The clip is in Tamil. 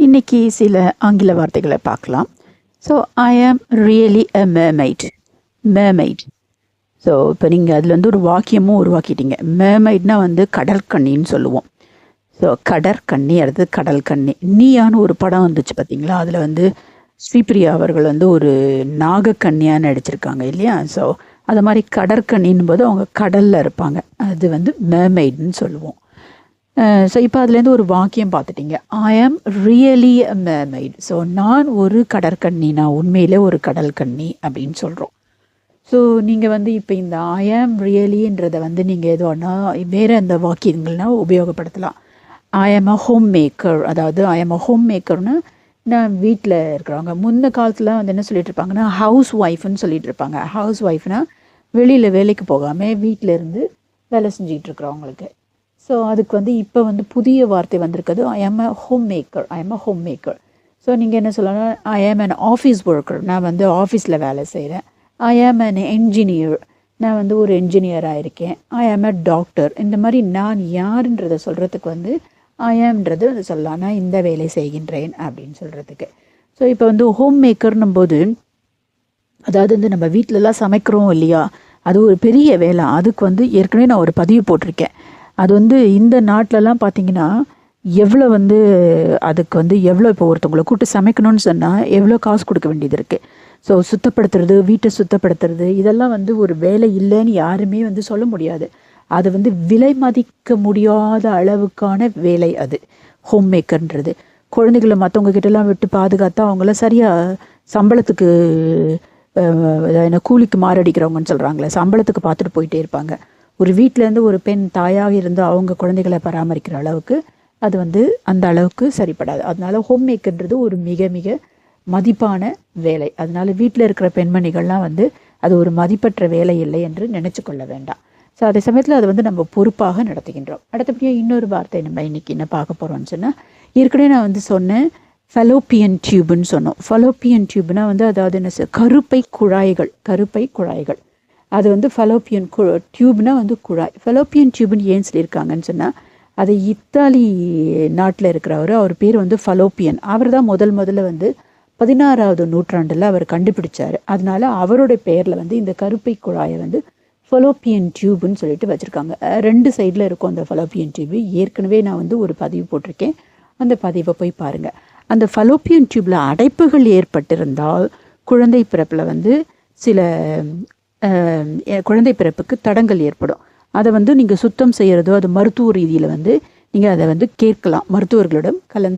இன்னைக்கு சில ஆங்கில வார்த்தைகளை பார்க்கலாம். So I am really a mermaid. mermaid. So இப்போ நீங்கள் அதில் வந்து ஒரு வாக்கியமும் உருவாக்கிட்டீங்க. mermaidனா வந்து கடற்கன்னின்னு சொல்லுவோம். ஸோ கடற்கன்னி அடுத்து கடல் கன்னி. நீயான்னு ஒரு படம் வந்துச்சு பார்த்தீங்களா? அதில் வந்து ஸ்ரீபிரியா அவர்கள் வந்து ஒரு நாகக்கன்னியாக நடிச்சிருக்காங்க இல்லையா? ஸோ அது மாதிரி கடற்கன்னின் போது அவங்க கடலில் இருப்பாங்க. அது வந்து mermaidன்னு சொல்லுவோம். ஸோ இப்போ அதுலேருந்து ஒரு வாக்கியம் பார்த்துட்டிங்க. ஐ am really a mermaid. So நான் ஒரு கடற்கன்னி, நான் உண்மையிலே ஒரு கடல் கன்னி அப்படின்னு சொல்கிறோம். ஸோ நீங்கள் வந்து இப்போ இந்த ஐ ஆம் ரியலின்றதை வந்து நீங்கள் எதுனா வேறு அந்த வாக்கியங்கள்னால் உபயோகப்படுத்தலாம். ஐ ஆம் அ ஹோம் மேக்கர், அதாவது ஐ ஆம் அ ஹோம் மேக்கர்னு நான் வீட்டில் இருக்கிறவங்க. முன்ன காலத்தில் வந்து என்ன சொல்லிட்டு இருப்பாங்கன்னா ஹவுஸ் ஒய்ஃப்னு சொல்லிட்டு இருப்பாங்க. ஹவுஸ் ஒய்ஃப்னா வெளியில் வேலைக்கு போகாமல் வீட்டில் இருந்து வேலை செஞ்சுக்கிட்டு இருக்கிறவங்களுக்கு. ஸோ அதுக்கு வந்து இப்போ வந்து புதிய வார்த்தை வந்திருக்குது, ஐ ஆம் அ ஹோம் மேக்கர். ஐ ஆம் அ ஹோம் மேக்கர். ஸோ நீங்கள் என்ன சொல்லலாம், ஐ ஆம் அன் ஆஃபீஸ் ஒர்க்கர், நான் வந்து ஆஃபீஸில் வேலை செய்கிறேன். ஐ ஆம் அன் என்ஜினியர், நான் வந்து ஒரு என்ஜினியராக இருக்கேன். ஐ ஆம் அ டாக்டர். இந்த மாதிரி நான் யாருன்றதை சொல்கிறதுக்கு வந்து ஐ ஆம்ன்றது சொல்லலாம், நான் இந்த வேலை செய்கின்றேன் அப்படின்னு சொல்கிறதுக்கு. ஸோ இப்போ வந்து ஹோம் மேக்கர்னும் போது அதாவது வந்து நம்ம வீட்டிலலாம் சமைக்கிறோம் இல்லையா, அது ஒரு பெரிய வேலை. அதுக்கு வந்து ஏற்கனவே நான் ஒரு பதிவு போட்டிருக்கேன். அது வந்து இந்த நாட்டிலலாம் பார்த்திங்கன்னா எவ்வளோ வந்து அதுக்கு வந்து எவ்வளோ இப்போ ஒருத்தவங்களை கூப்பிட்டு சமைக்கணும்னு சொன்னால் எவ்வளோ காசு கொடுக்க வேண்டியது இருக்குது. ஸோ சுத்தப்படுத்துறது, வீட்டை சுத்தப்படுத்துறது, இதெல்லாம் வந்து ஒரு வேலை இல்லைன்னு யாருமே வந்து சொல்ல முடியாது. அது வந்து விலை மதிக்க முடியாத அளவுக்கான வேலை அது ஹோம் மேக்கர்ன்றது. குழந்தைகளை மற்றவங்க கிட்டலாம் விட்டு பாதுகாத்தா அவங்கள சரியாக சம்பளத்துக்கு என்ன கூலிக்கு மாரடிக்கிறவங்கன்னு சொல்கிறாங்களே, சம்பளத்துக்கு பார்த்துட்டு போயிட்டே இருப்பாங்க. ஒரு வீட்டிலேருந்து ஒரு பெண் தாயாக இருந்து அவங்க குழந்தைகளை பராமரிக்கிற அளவுக்கு அது வந்து அந்த அளவுக்கு சரிப்படாது. அதனால ஹோம் மேக்கர்ன்றது ஒரு மிக மிக மதிப்பான வேலை. அதனால வீட்டில் இருக்கிற பெண்மணிகள்லாம் வந்து அது ஒரு மதிப்பற்ற வேலை இல்லை என்று நினச்சி கொள்ள வேண்டாம். ஸோ அதே சமயத்தில் அது வந்து நம்ம பொறுப்பாக நடத்துகின்றோம். அடுத்தபடியாக இன்னொரு வார்த்தை நம்ம இன்றைக்கி என்ன பார்க்க போகிறோம்னு சொன்னால், ஏற்கனவே நான் வந்து சொன்னேன் ஃபெலோப்பியன் டியூப்னு சொன்னோம். ஃபெலோப்பியன் டியூப்னா வந்து அதாவது என்ன, கருப்பை குழாய்கள். கருப்பை குழாய்கள் அது வந்து ஃபெலோப்பியன் டியூப்னா வந்து குழாய். ஃபெலோப்பியன் டியூப்னு ஏன் சொல்லியிருக்காங்கன்னு சொன்னால், அது இத்தாலி நாட்டில் இருக்கிறவர், அவர் பேர் வந்து ஃபெலோப்பியன். அவர் தான் முதல்ல வந்து 16வது நூற்றாண்டில் அவர் கண்டுபிடிச்சார். அதனால அவருடைய பெயரில் வந்து இந்த கருப்பை குழாயை வந்து ஃபெலோப்பியன் டியூப்னு சொல்லிட்டு வச்சுருக்காங்க. 2 சைடில் இருக்கும் அந்த ஃபெலோப்பியன் டியூப். ஏற்கனவே நான் வந்து ஒரு பதிவு போட்டிருக்கேன், அந்த பதிவை போய் பாருங்கள். அந்த ஃபெலோப்பியன் டியூப்பில் அடைப்புகள் ஏற்பட்டிருந்தால் குழந்தை பிறப்பில் வந்து சில குழந்தை பிறப்புக்கு தடங்கள் ஏற்படும். அதை வந்து நீங்கள் சுத்தம் செய்கிறதோ, அது மருத்துவ ரீதியில் வந்து நீங்கள் அதை வந்து கேட்கலாம், மருத்துவர்களிடம் கலந்து